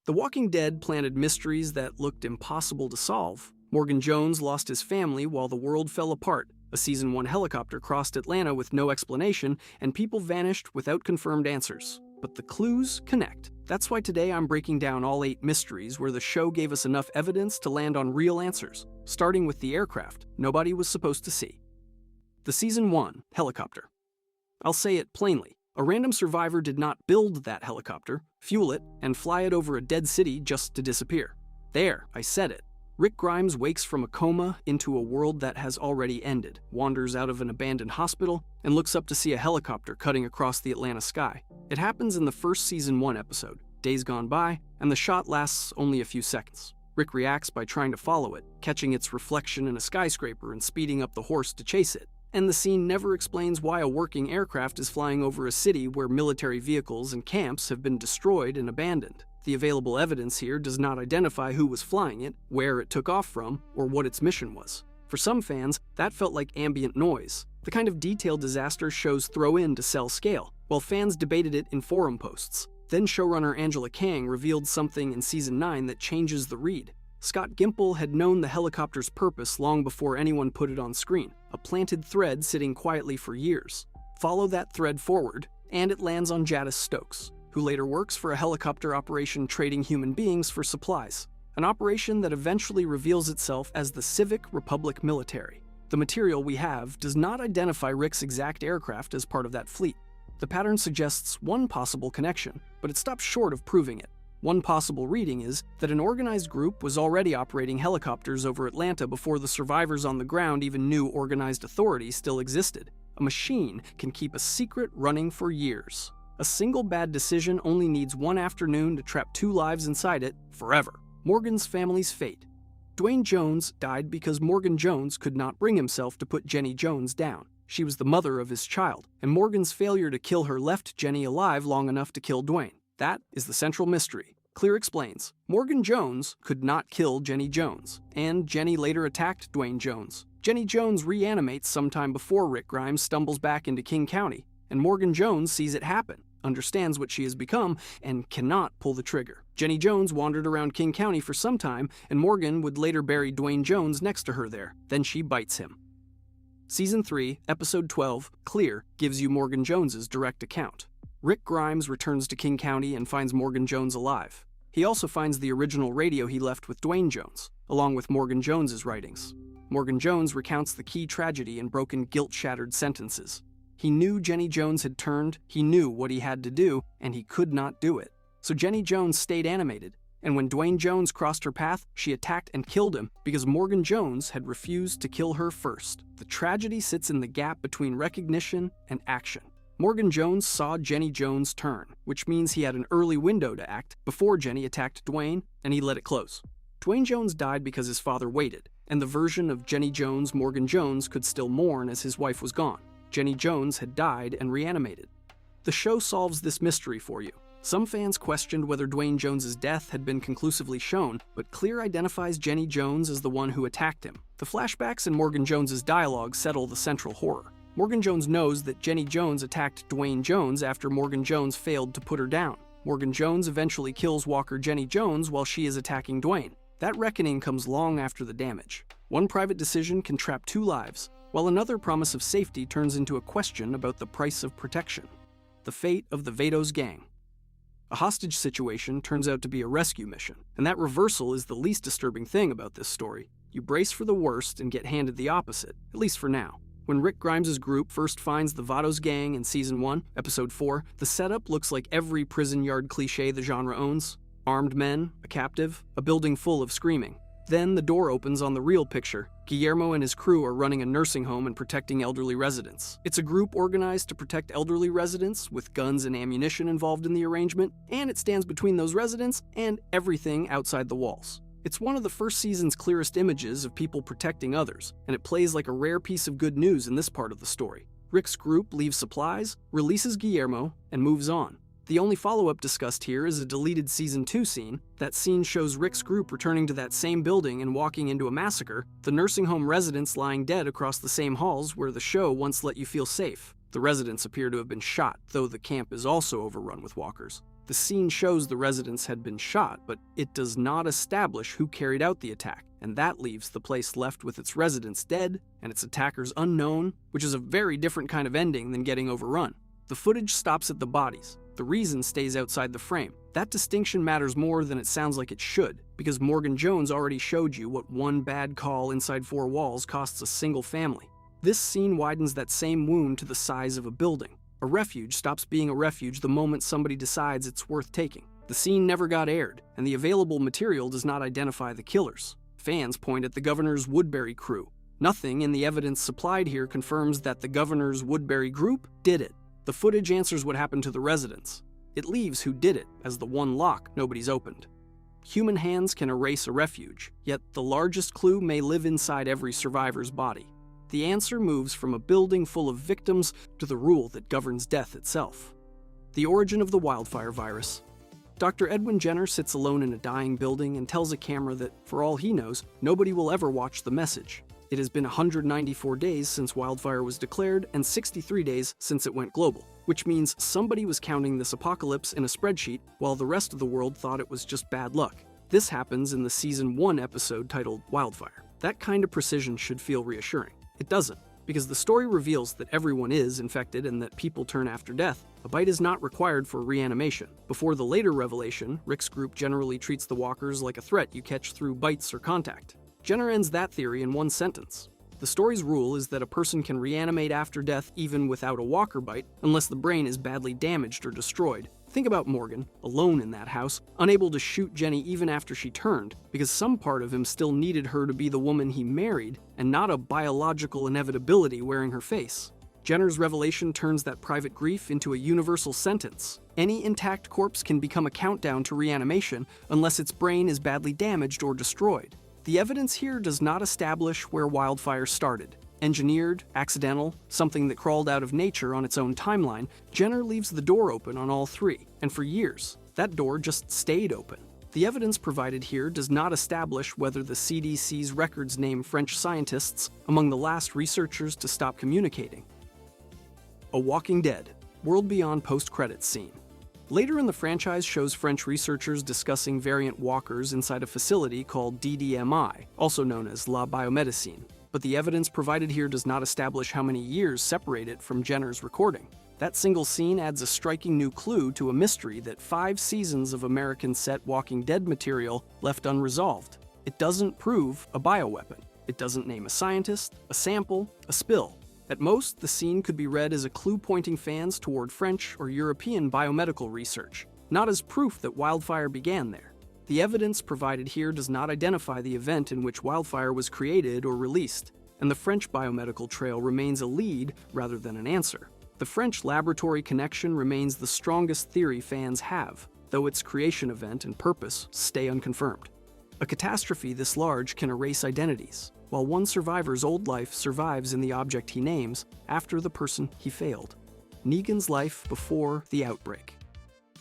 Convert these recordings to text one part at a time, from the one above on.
The Walking Dead planted mysteries that looked impossible to solve. Morgan Jones lost his family while the world fell apart. A Season 1 helicopter crossed Atlanta with no explanation, and people vanished without confirmed answers. But the clues connect. That's why today I'm breaking down all 8 mysteries where the show gave us enough evidence to land on real answers, starting with the aircraft nobody was supposed to see. The Season 1 helicopter. I'll say it plainly. A random survivor did not build that helicopter, fuel it, and fly it over a dead city just to disappear. There, I said it. Rick Grimes wakes from a coma into a world that has already ended, wanders out of an abandoned hospital, and looks up to see a helicopter cutting across the Atlanta sky. It happens in the first Season 1 episode, Days Gone By, and the shot lasts only a few seconds. Rick reacts by trying to follow it, catching its reflection in a skyscraper and speeding up the horse to chase it. And the scene never explains why a working aircraft is flying over a city where military vehicles and camps have been destroyed and abandoned. The available evidence here does not identify who was flying it, where it took off from, or what its mission was. For some fans, that felt like ambient noise, the kind of detail disaster shows throw in to sell scale, while fans debated it in forum posts. Then showrunner Angela Kang revealed something in Season 9 that changes the read. Scott Gimple had known the helicopter's purpose long before anyone put it on screen, a planted thread sitting quietly for years. Follow that thread forward, and it lands on Jadis Stokes, who later works for a helicopter operation trading human beings for supplies, an operation that eventually reveals itself as the Civic Republic Military. The material we have does not identify Rick's exact aircraft as part of that fleet. The pattern suggests one possible connection, but it stops short of proving it. One possible reading is that an organized group was already operating helicopters over Atlanta before the survivors on the ground even knew organized authority still existed. A machine can keep a secret running for years. A single bad decision only needs one afternoon to trap 2 lives inside it forever. Morgan's family's fate. Dwayne Jones died because Morgan Jones could not bring himself to put Jenny Jones down. She was the mother of his child, and Morgan's failure to kill her left Jenny alive long enough to kill Dwayne. That is the central mystery. Clear explains, Morgan Jones could not kill Jenny Jones, and Jenny later attacked Dwayne Jones. Jenny Jones reanimates sometime before Rick Grimes stumbles back into King County, and Morgan Jones sees it happen, understands what she has become, and cannot pull the trigger. Jenny Jones wandered around King County for some time, and Morgan would later bury Dwayne Jones next to her there. Then she bites him. Season 3, Episode 12, Clear, gives you Morgan Jones's direct account. Rick Grimes returns to King County and finds Morgan Jones alive. He also finds the original radio he left with Dwayne Jones, along with Morgan Jones's writings. Morgan Jones recounts the key tragedy in broken, guilt-shattered sentences. He knew Jenny Jones had turned, he knew what he had to do, and he could not do it. So Jenny Jones stayed animated, and when Dwayne Jones crossed her path, she attacked and killed him because Morgan Jones had refused to kill her first. The tragedy sits in the gap between recognition and action. Morgan Jones saw Jenny Jones turn, which means he had an early window to act before Jenny attacked Dwayne, and he let it close. Dwayne Jones died because his father waited, and the version of Jenny Jones Morgan Jones could still mourn as his wife was gone. Jenny Jones had died and reanimated. The show solves this mystery for you. Some fans questioned whether Dwayne Jones's death had been conclusively shown, but Clear identifies Jenny Jones as the one who attacked him. The flashbacks and Morgan Jones's dialogue settle the central horror. Morgan Jones knows that Jenny Jones attacked Dwayne Jones after Morgan Jones failed to put her down. Morgan Jones eventually kills Walker Jenny Jones while she is attacking Dwayne. That reckoning comes long after the damage. One private decision can trap 2 lives, while another promise of safety turns into a question about the price of protection. The fate of the Vados gang. A hostage situation turns out to be a rescue mission, and that reversal is the least disturbing thing about this story. You brace for the worst and get handed the opposite, at least for now. When Rick Grimes' group first finds the Vados gang in Season 1, Episode 4, the setup looks like every prison yard cliché the genre owns. Armed men, a captive, a building full of screaming. Then the door opens on the real picture. Guillermo and his crew are running a nursing home and protecting elderly residents. It's a group organized to protect elderly residents, with guns and ammunition involved in the arrangement, and it stands between those residents and everything outside the walls. It's one of the first season's clearest images of people protecting others, and it plays like a rare piece of good news in this part of the story. Rick's group leaves supplies, releases Guillermo, and moves on. The only follow-up discussed here is a deleted Season 2 scene. That scene shows Rick's group returning to that same building and walking into a massacre, the nursing home residents lying dead across the same halls where the show once let you feel safe. The residents appear to have been shot, though the camp is also overrun with walkers. The scene shows the residents had been shot, but it does not establish who carried out the attack, and that leaves the place left with its residents dead and its attackers unknown, which is a very different kind of ending than getting overrun. The footage stops at the bodies. The reason stays outside the frame. That distinction matters more than it sounds like it should, because Morgan Jones already showed you what one bad call inside four walls costs a single family. This scene widens that same wound to the size of a building. A refuge stops being a refuge the moment somebody decides it's worth taking. The scene never got aired, and the available material does not identify the killers. Fans point at the governor's Woodbury crew. Nothing in the evidence supplied here confirms that the governor's Woodbury group did it. The footage answers what happened to the residents. It leaves who did it as the one lock nobody's opened. Human hands can erase a refuge, yet the largest clue may live inside every survivor's body. The answer moves from a building full of victims to the rule that governs death itself. The origin of the wildfire virus. Dr. Edwin Jenner sits alone in a dying building and tells a camera that, for all he knows, nobody will ever watch the message. It has been 194 days since wildfire was declared and 63 days since it went global, which means somebody was counting this apocalypse in a spreadsheet while the rest of the world thought it was just bad luck. This happens in the Season 1 episode titled Wildfire. That kind of precision should feel reassuring. It doesn't, because the story reveals that everyone is infected and that people turn after death. A bite is not required for reanimation. Before the later revelation, Rick's group generally treats the walkers like a threat you catch through bites or contact. Jenner ends that theory in one sentence. The story's rule is that a person can reanimate after death even without a walker bite, unless the brain is badly damaged or destroyed. Think about Morgan, alone in that house, unable to shoot Jenny even after she turned, because some part of him still needed her to be the woman he married, and not a biological inevitability wearing her face. Jenner's revelation turns that private grief into a universal sentence. Any intact corpse can become a countdown to reanimation unless its brain is badly damaged or destroyed. The evidence here does not establish where wildfire started. Engineered, accidental, something that crawled out of nature on its own timeline, Jenner leaves the door open on all three, and for years, that door just stayed open. The evidence provided here does not establish whether the CDC's records name French scientists among the last researchers to stop communicating. A Walking Dead, World Beyond post-credits scene. Later in the franchise shows French researchers discussing variant walkers inside a facility called DDMI, also known as La Biomedicine. But the evidence provided here does not establish how many years separate it from Jenner's recording. That single scene adds a striking new clue to a mystery that 5 seasons of American set Walking Dead material left unresolved. It doesn't prove a bioweapon. It doesn't name a scientist, a sample, a spill. At most, the scene could be read as a clue pointing fans toward French or European biomedical research, not as proof that wildfire began there. The evidence provided here does not identify the event in which wildfire was created or released, and the French biomedical trail remains a lead rather than an answer. The French laboratory connection remains the strongest theory fans have, though its creation event and purpose stay unconfirmed. A catastrophe this large can erase identities, while one survivor's old life survives in the object he names after the person he failed. Negan's life before the outbreak.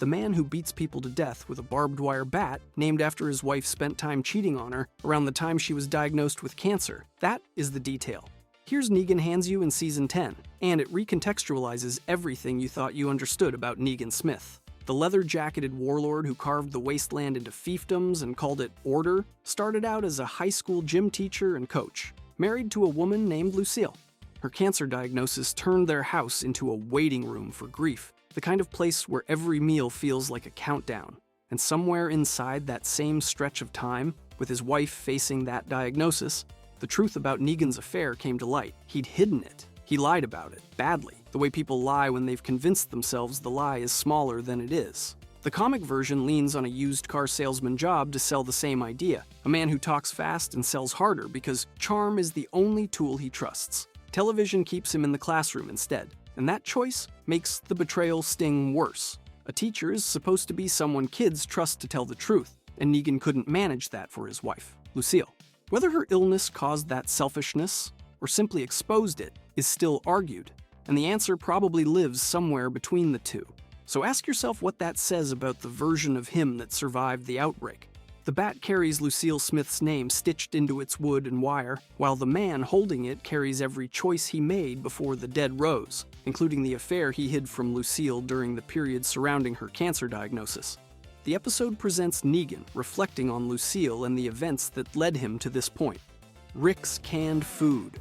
The man who beats people to death with a barbed wire bat named after his wife spent time cheating on her around the time she was diagnosed with cancer. That is the detail. Here's Negan hands you in Season 10, and it recontextualizes everything you thought you understood about Negan Smith. The leather-jacketed warlord who carved the wasteland into fiefdoms and called it order started out as a high school gym teacher and coach, married to a woman named Lucille. Her cancer diagnosis turned their house into a waiting room for grief, the kind of place where every meal feels like a countdown. And somewhere inside that same stretch of time, with his wife facing that diagnosis, the truth about Negan's affair came to light. He'd hidden it. He lied about it, badly, the way people lie when they've convinced themselves the lie is smaller than it is. The comic version leans on a used car salesman job to sell the same idea, a man who talks fast and sells harder because charm is the only tool he trusts. Television keeps him in the classroom instead, and that choice makes the betrayal sting worse. A teacher is supposed to be someone kids trust to tell the truth, and Negan couldn't manage that for his wife, Lucille. Whether her illness caused that selfishness, or simply exposed it, is still argued, and the answer probably lives somewhere between the two. So ask yourself what that says about the version of him that survived the outbreak. The bat carries Lucille Smith's name stitched into its wood and wire, while the man holding it carries every choice he made before the dead rose, including the affair he hid from Lucille during the period surrounding her cancer diagnosis. The episode presents Negan reflecting on Lucille and the events that led him to this point. Rick's canned food.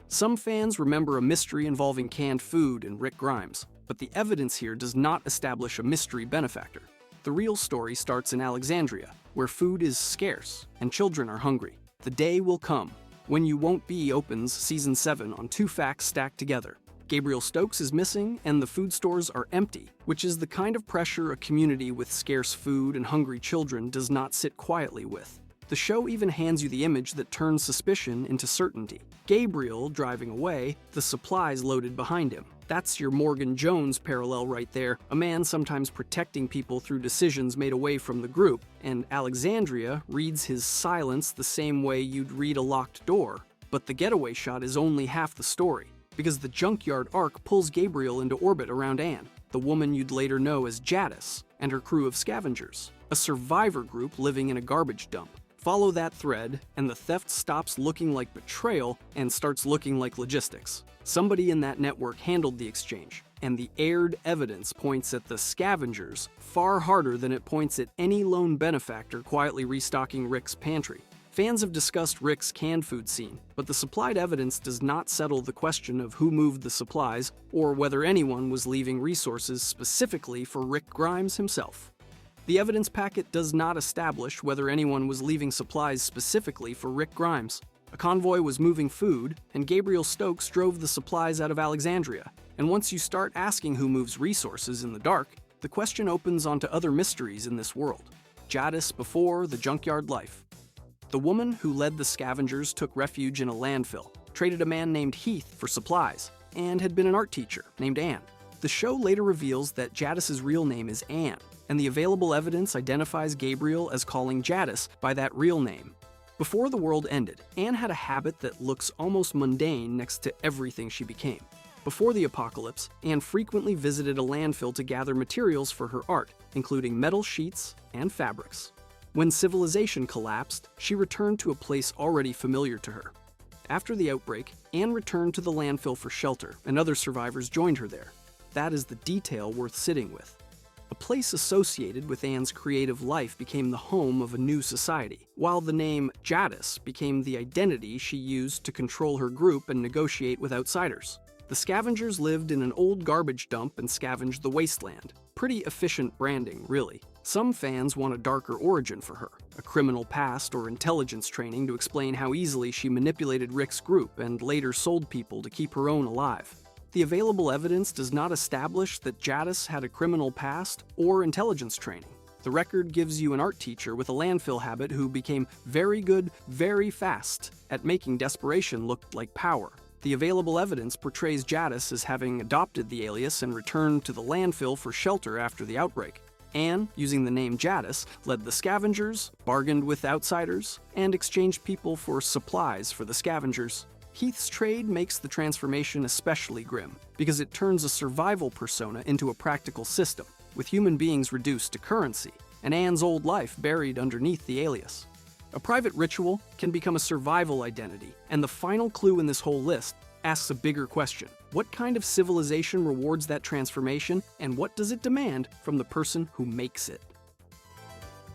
Some fans remember a mystery involving canned food and Rick Grimes, but the evidence here does not establish a mystery benefactor. The real story starts in Alexandria, where food is scarce and children are hungry. The day will come. When You Won't Be opens Season 7 on two facts stacked together. Gabriel Stokes is missing and the food stores are empty, which is the kind of pressure a community with scarce food and hungry children does not sit quietly with. The show even hands you the image that turns suspicion into certainty. Gabriel driving away, the supplies loaded behind him. That's your Morgan Jones parallel right there, a man sometimes protecting people through decisions made away from the group, and Alexandria reads his silence the same way you'd read a locked door. But the getaway shot is only half the story, because the junkyard arc pulls Gabriel into orbit around Anne, the woman you'd later know as Jadis, and her crew of scavengers, a survivor group living in a garbage dump. Follow that thread, and the theft stops looking like betrayal and starts looking like logistics. Somebody in that network handled the exchange, and the aired evidence points at the scavengers far harder than it points at any lone benefactor quietly restocking Rick's pantry. Fans have discussed Rick's canned food scene, but the supplied evidence does not settle the question of who moved the supplies or whether anyone was leaving resources specifically for Rick Grimes himself. The evidence packet does not establish whether anyone was leaving supplies specifically for Rick Grimes. A convoy was moving food, and Gabriel Stokes drove the supplies out of Alexandria. And once you start asking who moves resources in the dark, the question opens onto other mysteries in this world. Jadis before the junkyard life. The woman who led the scavengers took refuge in a landfill, traded a man named Heath for supplies, and had been an art teacher named Anne. The show later reveals that Jadis's real name is Anne, and the available evidence identifies Gabriel as calling Jadis by that real name. Before the world ended, Anne had a habit that looks almost mundane next to everything she became. Before the apocalypse, Anne frequently visited a landfill to gather materials for her art, including metal sheets and fabrics. When civilization collapsed, she returned to a place already familiar to her. After the outbreak, Anne returned to the landfill for shelter, and other survivors joined her there. That is the detail worth sitting with. A place associated with Anne's creative life became the home of a new society, while the name Jadis became the identity she used to control her group and negotiate with outsiders. The scavengers lived in an old garbage dump and scavenged the wasteland. Pretty efficient branding, really. Some fans want a darker origin for her, a criminal past or intelligence training to explain how easily she manipulated Rick's group and later sold people to keep her own alive. The available evidence does not establish that Jadis had a criminal past or intelligence training. The record gives you an art teacher with a landfill habit who became very good very fast at making desperation look like power. The available evidence portrays Jadis as having adopted the alias and returned to the landfill for shelter after the outbreak. Anne, using the name Jadis, led the scavengers, bargained with outsiders, and exchanged people for supplies for the scavengers. Heath's trade makes the transformation especially grim, because it turns a survival persona into a practical system, with human beings reduced to currency, and Anne's old life buried underneath the alias. A private ritual can become a survival identity, and the final clue in this whole list asks a bigger question. What kind of civilization rewards that transformation, and what does it demand from the person who makes it?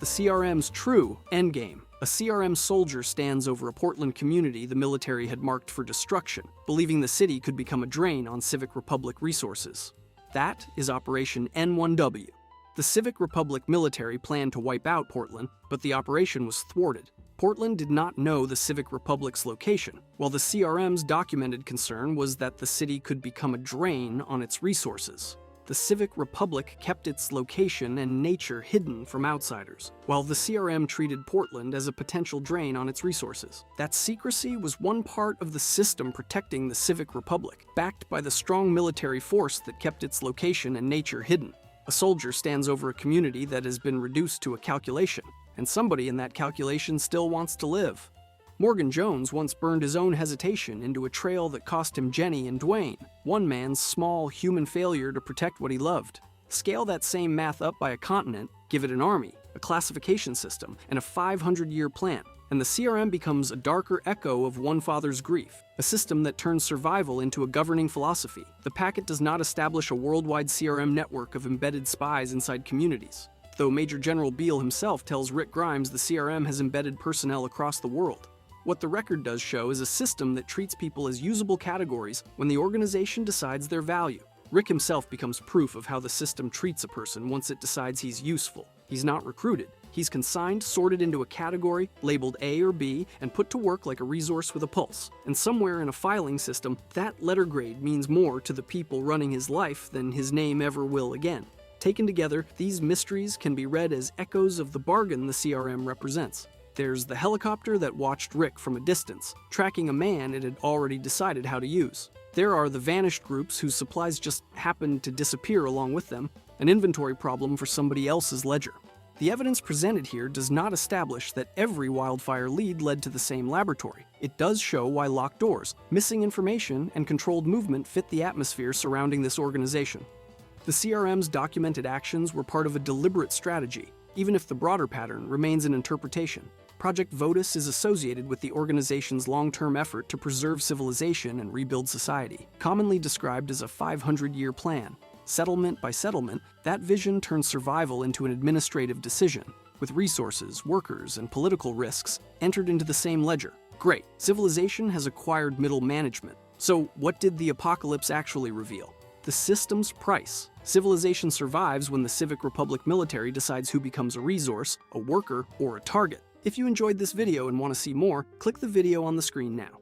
The CRM's true endgame. A CRM soldier stands over a Portland community the military had marked for destruction, believing the city could become a drain on Civic Republic resources. That is Operation N1W. The Civic Republic military planned to wipe out Portland, but the operation was thwarted. Portland did not know the Civic Republic's location, while the CRM's documented concern was that the city could become a drain on its resources. The Civic Republic kept its location and nature hidden from outsiders, while the CRM treated Portland as a potential drain on its resources. That secrecy was one part of the system protecting the Civic Republic, backed by the strong military force that kept its location and nature hidden. A soldier stands over a community that has been reduced to a calculation, and somebody in that calculation still wants to live. Morgan Jones once burned his own hesitation into a trail that cost him Jenny and Dwayne, one man's small human failure to protect what he loved. Scale that same math up by a continent, give it an army, a classification system, and a 500-year plan. And the CRM becomes a darker echo of One Father's grief, a system that turns survival into a governing philosophy. The packet does not establish a worldwide CRM network of embedded spies inside communities, though Major General Beale himself tells Rick Grimes the CRM has embedded personnel across the world. What the record does show is a system that treats people as usable categories when the organization decides their value. Rick himself becomes proof of how the system treats a person once it decides he's useful. He's not recruited. He's consigned, sorted into a category, labeled A or B, and put to work like a resource with a pulse. And somewhere in a filing system, that letter grade means more to the people running his life than his name ever will again. Taken together, these mysteries can be read as echoes of the bargain the CRM represents. There's the helicopter that watched Rick from a distance, tracking a man it had already decided how to use. There are the vanished groups whose supplies just happened to disappear along with them, an inventory problem for somebody else's ledger. The evidence presented here does not establish that every wildfire lead led to the same laboratory. It does show why locked doors, missing information, and controlled movement fit the atmosphere surrounding this organization. The CRM's documented actions were part of a deliberate strategy, even if the broader pattern remains an interpretation. Project Votus is associated with the organization's long-term effort to preserve civilization and rebuild society, commonly described as a 500-year plan. Settlement by settlement, that vision turns survival into an administrative decision, with resources, workers, and political risks entered into the same ledger. Great, civilization has acquired middle management. So what did the apocalypse actually reveal? The system's price. Civilization survives when the Civic Republic military decides who becomes a resource, a worker, or a target. If you enjoyed this video and want to see more, click the video on the screen now.